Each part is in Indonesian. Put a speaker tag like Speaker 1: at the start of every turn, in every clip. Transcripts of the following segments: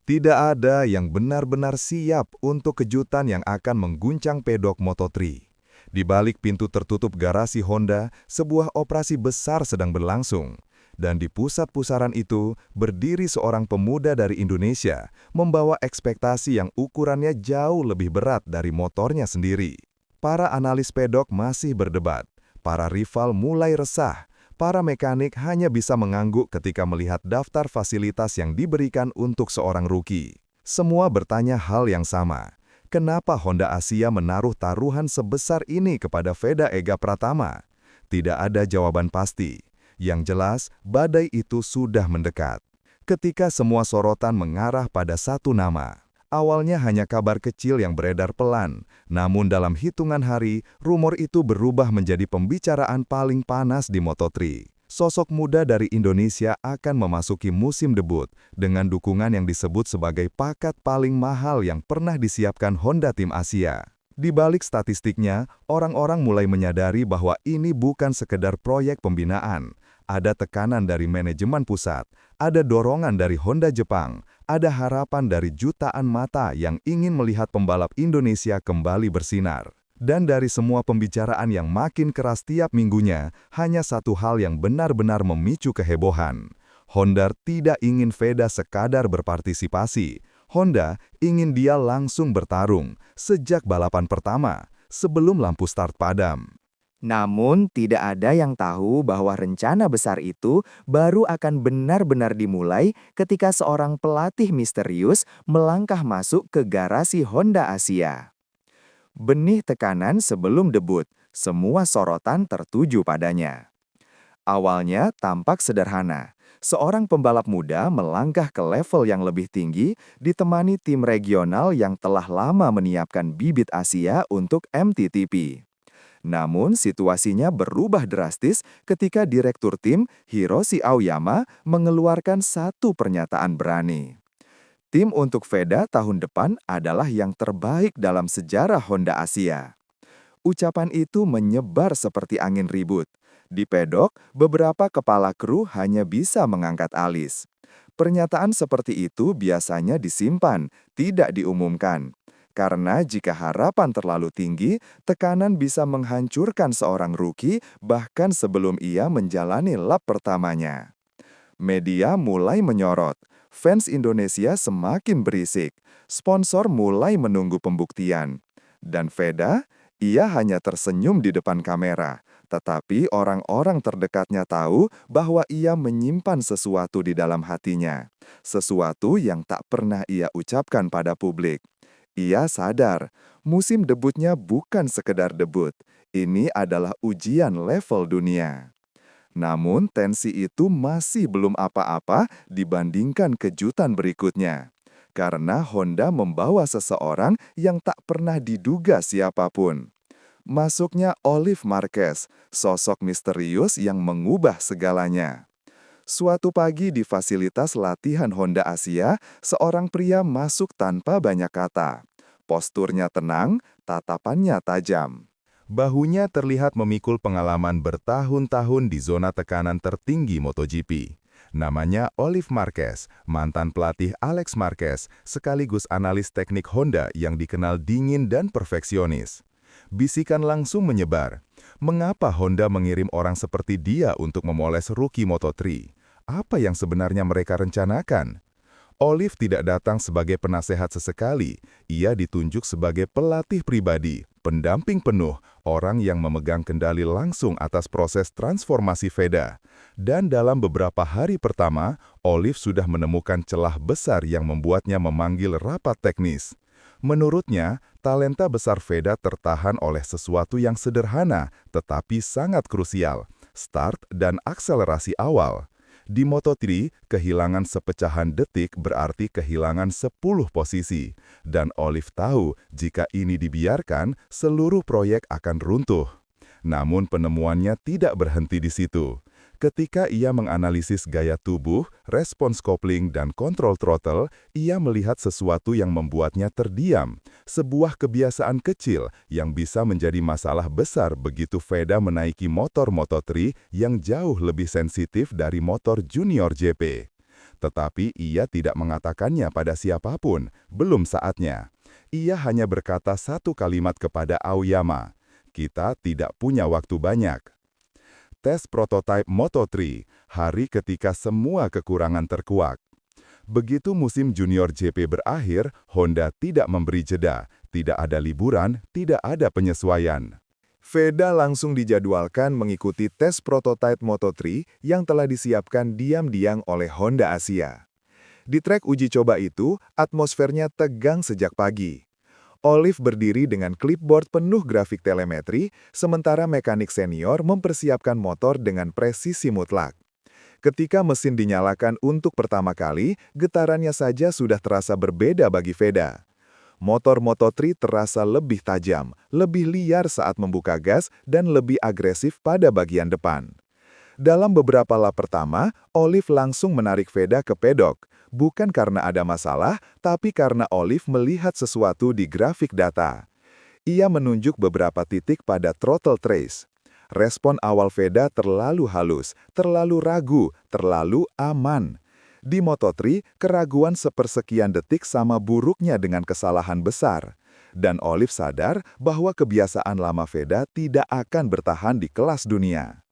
Speaker 1: Tidak ada yang benar-benar siap untuk kejutan yang akan mengguncang pedok Moto3. Di balik pintu tertutup garasi Honda, sebuah operasi besar sedang berlangsung. Dan di pusat pusaran itu, berdiri seorang pemuda dari Indonesia, membawa ekspektasi yang ukurannya jauh lebih berat dari motornya sendiri. Para analis pedok masih berdebat, para rival mulai resah, para mekanik hanya bisa mengangguk ketika melihat daftar fasilitas yang diberikan untuk seorang rookie. Semua bertanya hal yang sama. Kenapa Honda Asia menaruh taruhan sebesar ini kepada Veda Ega Pratama? Tidak ada jawaban pasti. Yang jelas, badai itu sudah mendekat. Ketika semua sorotan mengarah pada satu nama. Awalnya hanya kabar kecil yang beredar pelan, namun dalam hitungan hari, rumor itu berubah menjadi pembicaraan paling panas di Moto3. Sosok muda dari Indonesia akan memasuki musim debut dengan dukungan yang disebut sebagai paket paling mahal yang pernah disiapkan Honda Tim Asia. Di balik statistiknya, orang-orang mulai menyadari bahwa ini bukan sekedar proyek pembinaan. Ada tekanan dari manajemen pusat, ada dorongan dari Honda Jepang, ada harapan dari jutaan mata yang ingin melihat pembalap Indonesia kembali bersinar. Dan dari semua pembicaraan yang makin keras tiap minggunya, hanya satu hal yang benar-benar memicu kehebohan. Honda tidak ingin Veda sekadar berpartisipasi. Honda ingin dia langsung bertarung sejak balapan pertama, sebelum lampu start padam.
Speaker 2: Namun, tidak ada yang tahu bahwa rencana besar itu baru akan benar-benar dimulai ketika seorang pelatih misterius melangkah masuk ke garasi Honda Asia. Benih tekanan sebelum debut, semua sorotan tertuju padanya. Awalnya tampak sederhana. Seorang pembalap muda melangkah ke level yang lebih tinggi ditemani tim regional yang telah lama menyiapkan bibit Asia untuk MTTP. Namun, situasinya berubah drastis ketika direktur tim, Hiroshi Aoyama, mengeluarkan satu pernyataan berani. Tim untuk Veda tahun depan adalah yang terbaik dalam sejarah Honda Asia. Ucapan itu menyebar seperti angin ribut. Di pedok, beberapa kepala kru hanya bisa mengangkat alis. Pernyataan seperti itu biasanya disimpan, tidak diumumkan. Karena jika harapan terlalu tinggi, tekanan bisa menghancurkan seorang rookie bahkan sebelum ia menjalani lap pertamanya. Media mulai menyorot, fans Indonesia semakin berisik, sponsor mulai menunggu pembuktian. Dan Veda, ia hanya tersenyum di depan kamera, tetapi orang-orang terdekatnya tahu bahwa ia menyimpan sesuatu di dalam hatinya, sesuatu yang tak pernah ia ucapkan pada publik. Ia sadar, musim debutnya bukan sekedar debut, ini adalah ujian level dunia. Namun tensi itu masih belum apa-apa dibandingkan kejutan berikutnya. Karena Honda membawa seseorang yang tak pernah diduga siapapun. Masuknya Olive Marquez, sosok misterius yang mengubah segalanya. Suatu pagi di fasilitas latihan Honda Asia, seorang pria masuk tanpa banyak kata. Posturnya tenang, tatapannya tajam.
Speaker 1: Bahunya terlihat memikul pengalaman bertahun-tahun di zona tekanan tertinggi MotoGP. Namanya Olive Marquez, mantan pelatih Alex Marquez, sekaligus analis teknik Honda yang dikenal dingin dan perfeksionis. Bisikan langsung menyebar. Mengapa Honda mengirim orang seperti dia untuk memoles rookie Moto3? Apa yang sebenarnya mereka rencanakan? Olive tidak datang sebagai penasehat sesekali, ia ditunjuk sebagai pelatih pribadi, pendamping penuh, orang yang memegang kendali langsung atas proses transformasi Veda. Dan dalam beberapa hari pertama, Olive sudah menemukan celah besar yang membuatnya memanggil rapat teknis. Menurutnya, talenta besar Veda tertahan oleh sesuatu yang sederhana, tetapi sangat krusial, start dan akselerasi awal. Di Moto3, kehilangan sepecahan detik berarti kehilangan 10 posisi. Dan Olive tahu, jika ini dibiarkan, seluruh proyek akan runtuh. Namun penemuannya tidak berhenti di situ. Ketika ia menganalisis gaya tubuh, respons kopling, dan kontrol throttle, ia melihat sesuatu yang membuatnya terdiam. Sebuah kebiasaan kecil yang bisa menjadi masalah besar begitu Veda menaiki motor Moto3 yang jauh lebih sensitif dari motor Junior GP. Tetapi ia tidak mengatakannya pada siapapun, belum saatnya. Ia hanya berkata satu kalimat kepada Aoyama, "Kita tidak punya waktu banyak." Tes prototipe Moto3, hari ketika semua kekurangan terkuak. Begitu musim junior GP berakhir, Honda tidak memberi jeda, tidak ada liburan, tidak ada penyesuaian. Veda langsung dijadwalkan mengikuti tes prototipe Moto3 yang telah disiapkan diam-diam oleh Honda Asia. Di trek uji coba itu, atmosfernya tegang sejak pagi. Olive berdiri dengan clipboard penuh grafik telemetri, sementara mekanik senior mempersiapkan motor dengan presisi mutlak. Ketika mesin dinyalakan untuk pertama kali, getarannya saja sudah terasa berbeda bagi Veda. Motor Moto3 terasa lebih tajam, lebih liar saat membuka gas, dan lebih agresif pada bagian depan. Dalam beberapa lap pertama, Olive langsung menarik Veda ke pedok, bukan karena ada masalah, tapi karena Olive melihat sesuatu di grafik data. Ia menunjuk beberapa titik pada throttle trace. Respon awal Veda terlalu halus, terlalu ragu, terlalu aman. Di Moto3, keraguan sepersekian detik sama buruknya dengan kesalahan besar. Dan Olive sadar bahwa kebiasaan lama Veda tidak akan bertahan di kelas dunia.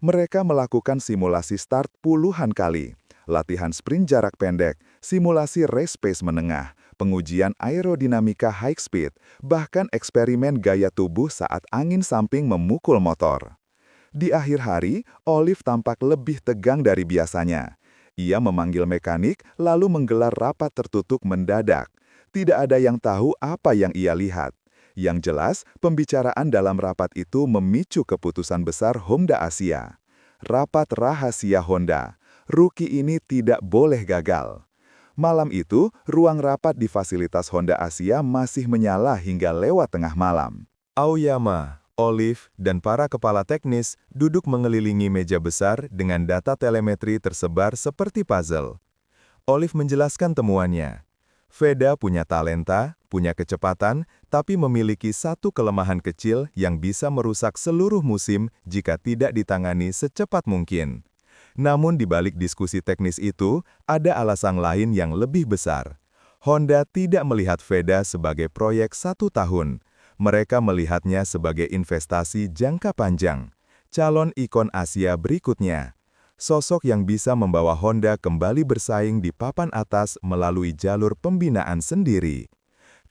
Speaker 1: Mereka melakukan simulasi start puluhan kali, latihan sprint jarak pendek, simulasi race pace menengah, pengujian aerodinamika high speed, bahkan eksperimen gaya tubuh saat angin samping memukul motor. Di akhir hari, Olive tampak lebih tegang dari biasanya. Ia memanggil mekanik, lalu menggelar rapat tertutup mendadak. Tidak ada yang tahu apa yang ia lihat. Yang jelas, pembicaraan dalam rapat itu memicu keputusan besar Honda Asia. Rapat rahasia Honda. Rookie ini tidak boleh gagal. Malam itu, ruang rapat di fasilitas Honda Asia masih menyala hingga lewat tengah malam. Aoyama, Olive, dan para kepala teknis duduk mengelilingi meja besar dengan data telemetri tersebar seperti puzzle. Olive menjelaskan temuannya. Veda punya talenta, punya kecepatan, tapi memiliki satu kelemahan kecil yang bisa merusak seluruh musim jika tidak ditangani secepat mungkin. Namun di balik diskusi teknis itu, ada alasan lain yang lebih besar. Honda tidak melihat Veda sebagai proyek 1 tahun. Mereka melihatnya sebagai investasi jangka panjang. Calon ikon Asia berikutnya. Sosok yang bisa membawa Honda kembali bersaing di papan atas melalui jalur pembinaan sendiri.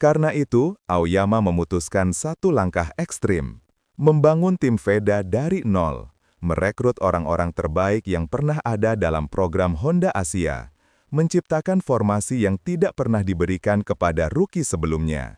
Speaker 1: Karena itu, Aoyama memutuskan satu langkah ekstrim. Membangun tim Veda dari nol. Merekrut orang-orang terbaik yang pernah ada dalam program Honda Asia. Menciptakan formasi yang tidak pernah diberikan kepada rookie sebelumnya.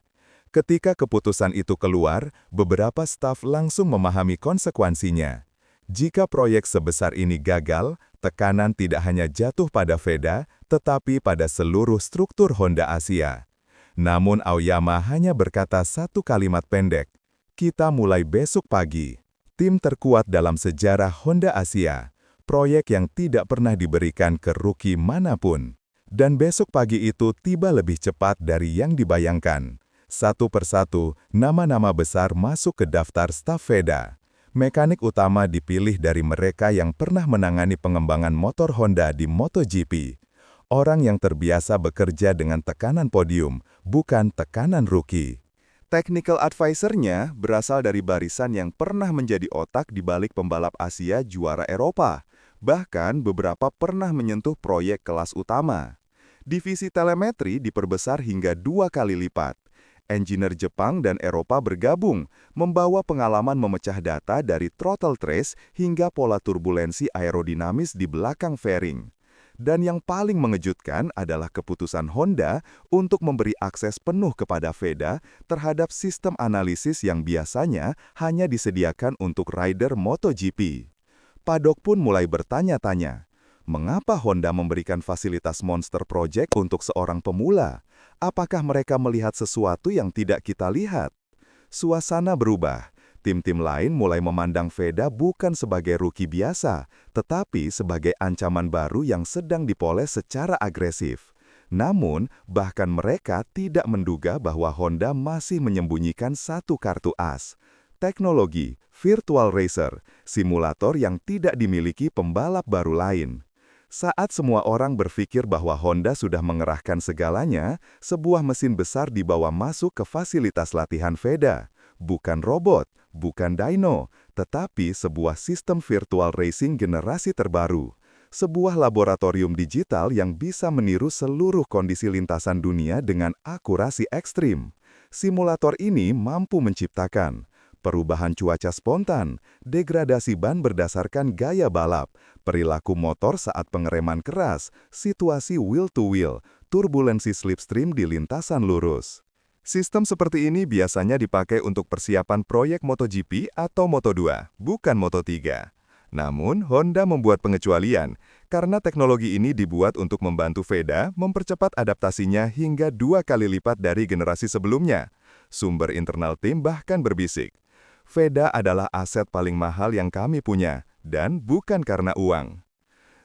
Speaker 1: Ketika keputusan itu keluar, beberapa staf langsung memahami konsekuensinya. Jika proyek sebesar ini gagal, tekanan tidak hanya jatuh pada Veda, tetapi pada seluruh struktur Honda Asia. Namun Aoyama hanya berkata satu kalimat pendek, "Kita mulai besok pagi." Tim terkuat dalam sejarah Honda Asia, proyek yang tidak pernah diberikan ke rookie manapun. Dan besok pagi itu tiba lebih cepat dari yang dibayangkan. Satu persatu, nama-nama besar masuk ke daftar staf Veda. Mekanik utama dipilih dari mereka yang pernah menangani pengembangan motor Honda di MotoGP. Orang yang terbiasa bekerja dengan tekanan podium, bukan tekanan rookie. Technical advisor-nya berasal dari barisan yang pernah menjadi otak di balik pembalap Asia juara Eropa. Bahkan beberapa pernah menyentuh proyek kelas utama. Divisi telemetri diperbesar hingga 2 kali lipat. Engineer Jepang dan Eropa bergabung, membawa pengalaman memecah data dari throttle trace hingga pola turbulensi aerodinamis di belakang fairing. Dan yang paling mengejutkan adalah keputusan Honda untuk memberi akses penuh kepada Veda terhadap sistem analisis yang biasanya hanya disediakan untuk rider MotoGP. Paddock pun mulai bertanya-tanya, mengapa Honda memberikan fasilitas Monster Project untuk seorang pemula? Apakah mereka melihat sesuatu yang tidak kita lihat? Suasana berubah. Tim-tim lain mulai memandang Veda bukan sebagai rookie biasa, tetapi sebagai ancaman baru yang sedang dipoles secara agresif. Namun, bahkan mereka tidak menduga bahwa Honda masih menyembunyikan satu kartu as. Teknologi, virtual racer, simulator yang tidak dimiliki pembalap baru lain. Saat semua orang berpikir bahwa Honda sudah mengerahkan segalanya, sebuah mesin besar dibawa masuk ke fasilitas latihan VEDA. Bukan robot, bukan dyno, tetapi sebuah sistem virtual racing generasi terbaru. Sebuah laboratorium digital yang bisa meniru seluruh kondisi lintasan dunia dengan akurasi ekstrim. Simulator ini mampu menciptakan perubahan cuaca spontan, degradasi ban berdasarkan gaya balap, perilaku motor saat pengereman keras, situasi wheel-to-wheel, turbulensi slipstream di lintasan lurus. Sistem seperti ini biasanya dipakai untuk persiapan proyek MotoGP atau Moto2, bukan Moto3. Namun, Honda membuat pengecualian, karena teknologi ini dibuat untuk membantu VEDA mempercepat adaptasinya hingga 2 kali lipat dari generasi sebelumnya. Sumber internal tim bahkan berbisik, VEDA adalah aset paling mahal yang kami punya, dan bukan karena uang.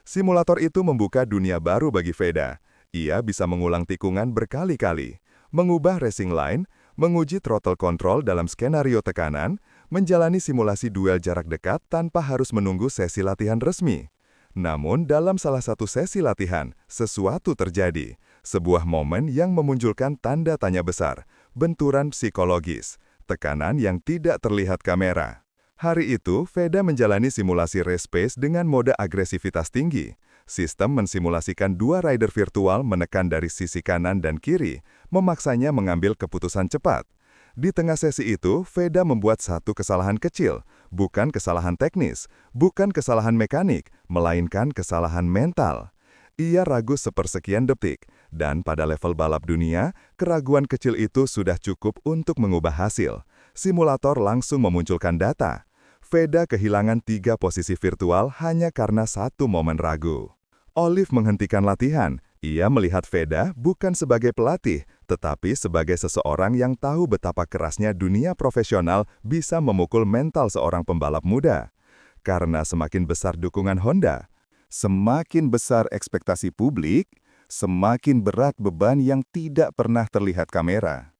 Speaker 1: Simulator itu membuka dunia baru bagi VEDA. Ia bisa mengulang tikungan berkali-kali, mengubah racing line, menguji throttle control dalam skenario tekanan, menjalani simulasi duel jarak dekat tanpa harus menunggu sesi latihan resmi. Namun, dalam salah satu sesi latihan, sesuatu terjadi. Sebuah momen yang memunculkan tanda tanya besar, benturan psikologis, tekanan yang tidak terlihat kamera. Hari itu, VEDA menjalani simulasi race pace dengan mode agresivitas tinggi. Sistem mensimulasikan 2 rider virtual menekan dari sisi kanan dan kiri, memaksanya mengambil keputusan cepat. Di tengah sesi itu, VEDA membuat satu kesalahan kecil, bukan kesalahan teknis, bukan kesalahan mekanik, melainkan kesalahan mental. Ia ragu sepersekian detik, dan pada level balap dunia, keraguan kecil itu sudah cukup untuk mengubah hasil. Simulator langsung memunculkan data. VEDA kehilangan 3 posisi virtual hanya karena satu momen ragu. Olive menghentikan latihan. Ia melihat VEDA bukan sebagai pelatih, tetapi sebagai seseorang yang tahu betapa kerasnya dunia profesional bisa memukul mental seorang pembalap muda. Karena semakin besar dukungan Honda, semakin besar ekspektasi publik, semakin berat beban yang tidak pernah terlihat kamera.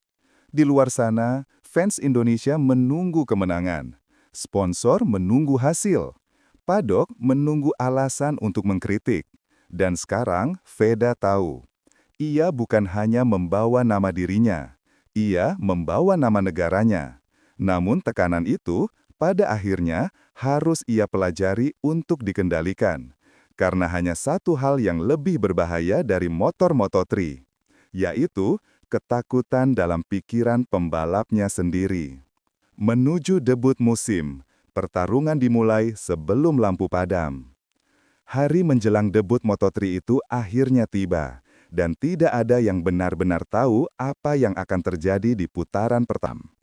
Speaker 1: Di luar sana, fans Indonesia menunggu kemenangan. Sponsor menunggu hasil. Paddock menunggu alasan untuk mengkritik. Dan sekarang, VEDA tahu. Ia bukan hanya membawa nama dirinya. Ia membawa nama negaranya. Namun tekanan itu, pada akhirnya, harus ia pelajari untuk dikendalikan. Karena hanya satu hal yang lebih berbahaya dari motor Moto3, yaitu ketakutan dalam pikiran pembalapnya sendiri. Menuju debut musim, pertarungan dimulai sebelum lampu padam. Hari menjelang debut Moto3 itu akhirnya tiba, dan tidak ada yang benar-benar tahu apa yang akan terjadi di putaran pertama.